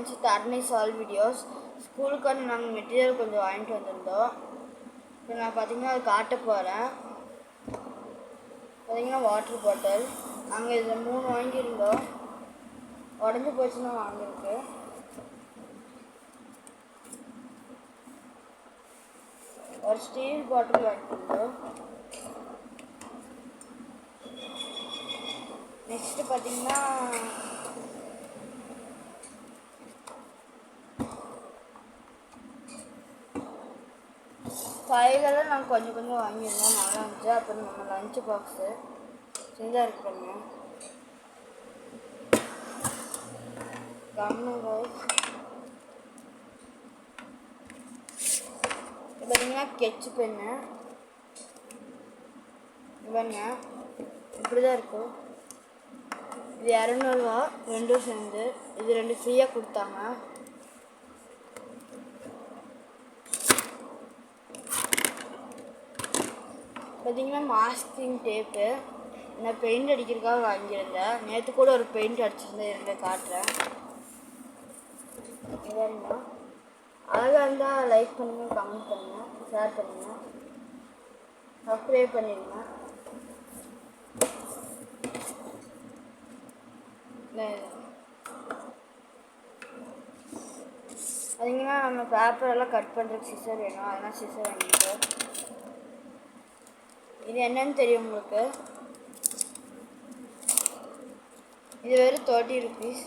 Tarni solve videos. ஸ்கூலுக்கு வந்து நாங்கள் மெட்டீரியல் கொஞ்சம் வாங்கிட்டு வந்திருந்தோம். இப்போ நான் பார்த்தீங்கன்னா அது காட்ட போகிறேன். பார்த்தீங்கன்னா வாட்டர் பாட்டில் நாங்கள் இதில் 3 வாங்கியிருந்தோம். உடஞ்சி போச்சுன்னா வாங்கியிருக்கு. ஒரு ஸ்டீல் பாட்டில் வாங்கியிருந்தோம். நெக்ஸ்ட்டு பார்த்தீங்கன்னா ஃபைலெல்லாம் நாங்கள் கொஞ்சம் வாங்கியிருந்தோம். நல்லா இருந்துச்சு. அப்புறம் நம்ம லஞ்ச் பாக்ஸு சின்னதாக இருக்கு பாருங்க. கம்மு இது பார்த்தீங்கன்னா ஸ்கெட்ச் பென்னு இவங்க இப்படி தான் இருக்கும். இது 200 ரூபா ரெண்டும் சேர்ந்து. இது 2 ஃப்ரீயாக கொடுத்தாங்க. பார்த்தீங்கன்னா மாஸ்கிங் டேப்பு நான் பெயிண்ட் அடிக்கிறதுக்காக வாங்கியிருந்தேன். நேற்று கூட ஒரு பெயிண்ட் அடிச்சிருந்தேன். இரண்டு காட்டுறேன். இதாருங்க. அழகாக இருந்தால் லைக் பண்ணுங்கள், கமெண்ட் பண்ணுங்கள், ஷேர் பண்ணுங்கள், சப்ஸ்கிரைப் பண்ணிடுங்க. பார்த்தீங்கன்னா நம்ம பேப்பரெல்லாம் கட் பண்ணுறதுக்கு சிசர் வேணும். அதெல்லாம் சிசர் வாங்கிட்டோம். இது என்னன்னு தெரியும் உங்களுக்கு? இது வெறும் 30 rupees.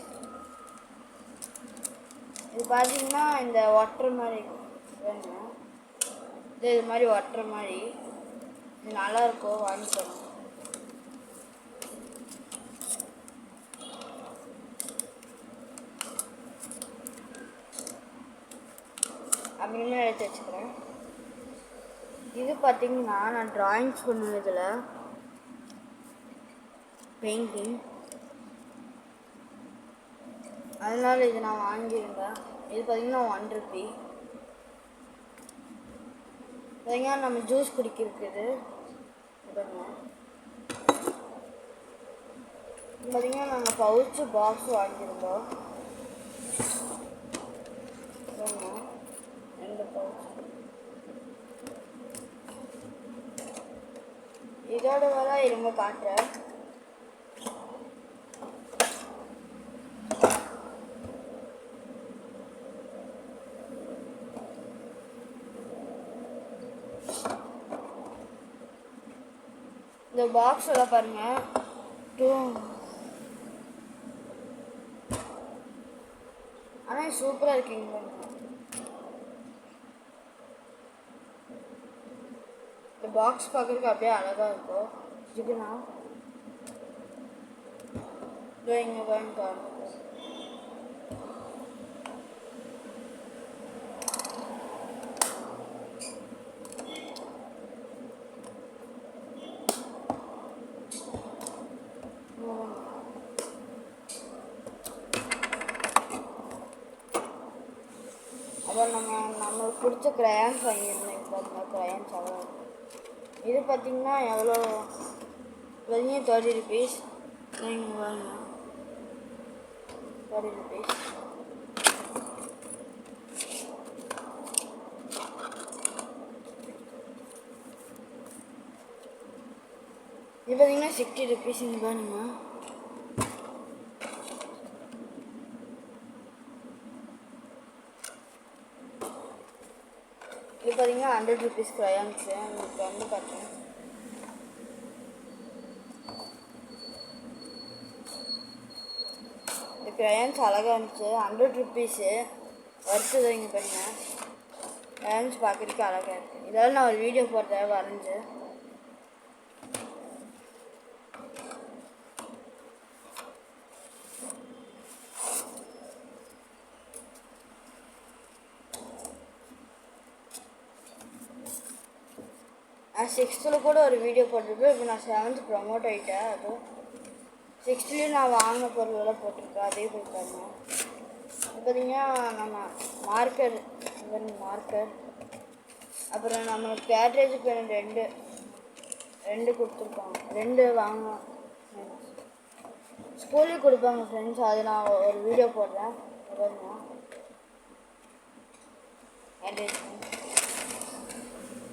இது பார்த்தீங்கன்னா இந்த ஒட்டுற மாதிரி வேணும். இது மாதிரி ஒட்டுற மாதிரி இது நல்லாயிருக்கும், வாங்கிக்கணும். அப்படின்னு எடுத்து வச்சுக்கிறேன். இது பார்த்தீங்கன்னா நான் ட்ராயிங்ஸ் பண்ணுறதுல பெயிண்டிங், அதனால இது நான் வாங்கியிருந்தேன். இது பார்த்தீங்கன்னா 1 rupee. பார்த்தீங்கன்னா நம்ம ஜூஸ் குடிக்கிறது பார்த்தீங்கன்னா நாங்கள் பவுச்சு பாக்ஸ் வாங்கியிருந்தோம். 2 பவுச். இதோட வர இருங்க காட்டுறேன். இந்த பாக்ஸ் எல்லாம் பாருங்க. ஆனால் சூப்பராக இருக்கீங்க. இந்த பாக்ஸ் பார்க்குறதுக்கு அப்படியே அழகாக இருக்கும். இதுனா இங்கே வாங்க. அப்புறம் நம்மளுக்கு பிடிச்ச க்ரையான்ஸ் வாங்கியிருந்தேன். பார்த்தீங்கன்னா க்ரையான்ஸ் அவ்வளோ. இது பார்த்தீங்கன்னா எவ்வளோ? 30 rupees. நீங்கள் வாங்க 30 rupees. இது பார்த்தீங்கன்னா 60 rupees. இங்கே பாருங்க. இது பார்த்தீங்கன்னா 100 rupees க்ரையான்ஸு. உங்களுக்கு வந்து பார்த்தேன். இந்த க்ரையான்ஸ் அழகாக இருந்துச்சு. 100 rupees வருஷம். இங்கே பாருங்க, க்ரையான்ஸ் பார்க்குறதுக்கு அழகாக இருக்குது. இதெல்லாம் நான் ஒரு வீடியோ போடுறேன் வரைஞ்சி. நான் 6th கூட ஒரு வீடியோ போட்டிருப்பேன். இப்போ நான் 7th ப்ரமோட் ஆகிட்டேன். அதுவும் 6th நான் வாங்கின பொருளெல்லாம் போட்டிருக்கேன். அதே போய் பாருங்க. இப்போ பார்த்தீங்கன்னா நம்ம மார்க்கர் அப்புறம் நம்மளுக்கு கேட்ரேஜ் பென் 2 கொடுத்துருக்காங்க. 2 வாங்க. ஸ்கூலுக்கு கொடுப்பாங்க ஃப்ரெண்ட்ஸ், அது நான் ஒரு வீடியோ போடுறேன்.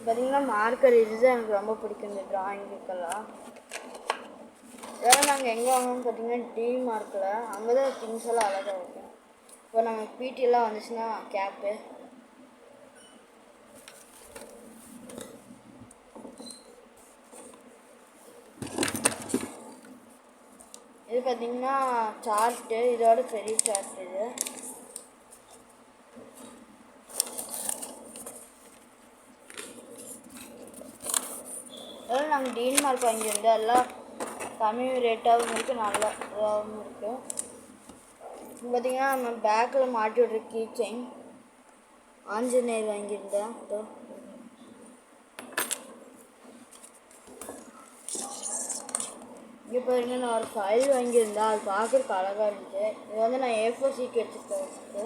பார்த்தீங்கன்னா மார்க்கர் இதுதான் எனக்கு ரொம்ப பிடிக்கும் இந்த ட்ராயிங்குக்கெல்லாம். இதெல்லாம் நாங்கள் எங்கே வாங்கணும்னு பார்த்தீங்கன்னா டி மார்க்கில். அங்கே தான் திங்ஸ் எல்லாம் அழகாக இருக்கும். இப்போ நம்ம பிடிஎல்லாம் வந்துச்சுன்னா கேப்பு. இது பார்த்தீங்கன்னா சார்ட்டு, இதோட பெரிய சார்ட் இது. அதெல்லாம் நாங்கள் டீன் மார்க் வாங்கியிருந்தோம். எல்லாம் கம்மி ரேட்டாகவும் இருக்குது, நல்லா இதாகவும் இருக்குது. இப்போ பார்த்தீங்கன்னா நம்ம பேக்கில் மாட்டி விட்ற கீ செயின் ஆஞ்சநேயர் வாங்கியிருந்தேன். இதோ இங்கே பாருங்க, நான் ஒரு ஃபைல் வாங்கியிருந்தேன். அது பார்க்குறதுக்கு அழகாக இருந்துச்சு. இது வந்து நான் A4 சீட் வச்சுருக்கேன் வச்சுட்டு.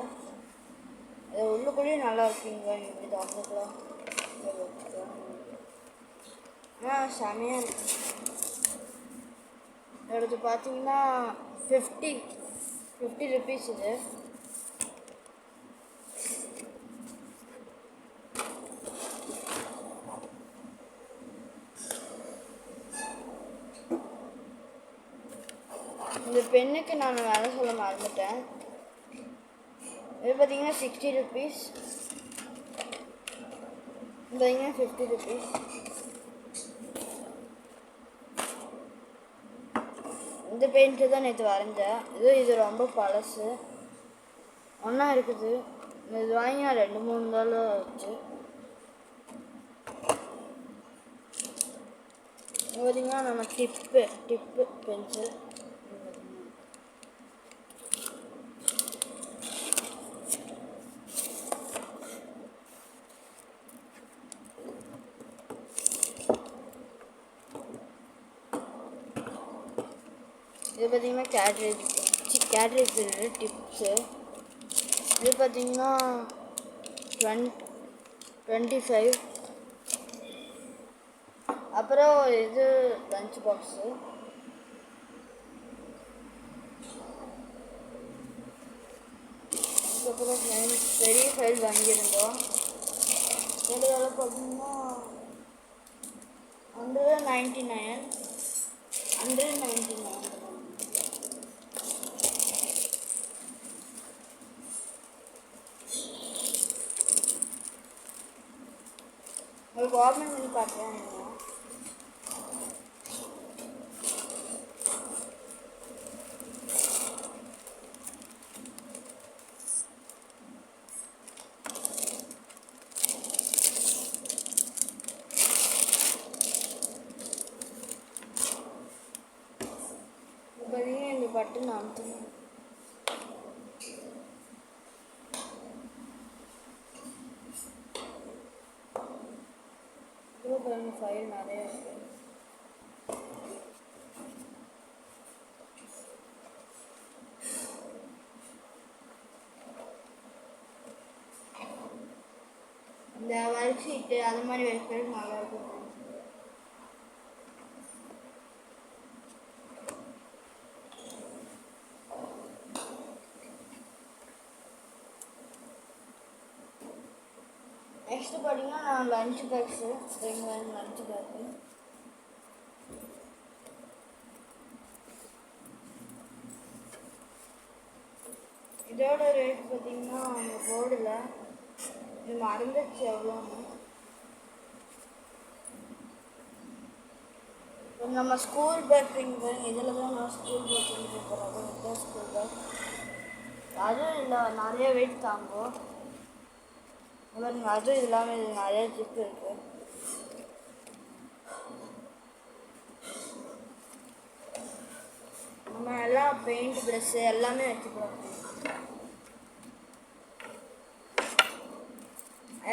இது உள்ளுக்குள்ளேயும் நல்லா இருக்குங்க. இப்படி தந்துக்கலாம் வச்சுக்கலாம். செமையாக இருக்கு. எடுத்து பார்த்தீங்கன்னா 50 ருபீஸ் இது. இந்த பெண்ணுக்கு நான் வேலை சொல்ல மறந்துட்டேன். இது பார்த்தீங்கன்னா 60 ருபீஸ். இது பார்த்தீங்கன்னா 50 ருபீஸ். இந்த பெயிண்ட்டு தான் நேற்று வரைஞ்சேன். இது ரொம்ப பழசு, ஒன்றா இருக்குது. இது வாங்கி நான் 2-3 நாள் ஆச்சு. பார்த்தீங்கன்னா நம்ம டிப்பு பென்சில். இது பார்த்தீங்கன்னா கேட்ரேஜ் டிப்ஸு. இது பார்த்தீங்கன்னா 25. அப்புறம் இது லஞ்ச் பாக்ஸு. அதுக்கப்புறம் பெரிய ஃபைல் வாங்கியிருந்தோம். இதோட பார்த்தீங்கன்னா 199. உங்களுக்கு ஓப்பன் பண்ணி பார்க்குறேன். பார்த்தீங்கன்னா இந்த பட்டன் அமுத்தணும். ஃபைல் நிறைய இருக்கு. இந்த ஒர்க் ஷீட்டு அது மாதிரி வைக்கிறது நல்லா இருக்கும். நெக்ஸ்ட்டு பார்த்தீங்கன்னா நான் லஞ்ச் பேக்ஸு. லஞ்ச் பேக்கு இதோட ரேட் பார்த்தீங்கன்னா அந்த போர்டில் இது மறந்துச்சு எவ்வளோன்னு. நம்ம ஸ்கூல் பேக் இதில் தான் நான் ஸ்கூல் பேக் போகிறேன். அதுதான் ஸ்கூல் பேக். அதுவும் இல்லை, நிறைய வெயிட் தாங்கும். அதுவும் இல்லாமல் இது நிறைய ஜிப் இருக்கு. நம்ம எல்லாம் பெயிண்ட் ப்ரஷ்ஷு எல்லாமே வச்சுக்கிறோம்.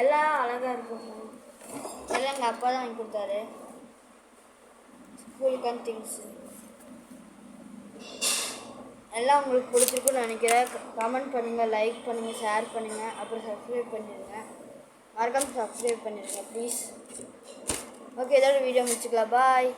எல்லாம் அழகாக இருக்கும். எல்லாம் எங்கள் அப்பா தான் வாங்கி கொடுத்தாரு ஸ்கூலுக்கான திங்ஸு. எல்லாம் உங்களுக்கு பிடிச்சிருக்குன்னு நினைக்கிறேன். கமெண்ட் பண்ணுங்கள், லைக் பண்ணுங்கள், ஷேர் பண்ணுங்கள், அப்புறம் சப்ஸ்கிரைப் பண்ணிடுங்க. மறக்காமல் சப்ஸ்கிரைப் பண்ணிடுங்க ப்ளீஸ். ஓகே, இதோட வீடியோ முடிச்சுக்கலாம். பாய்.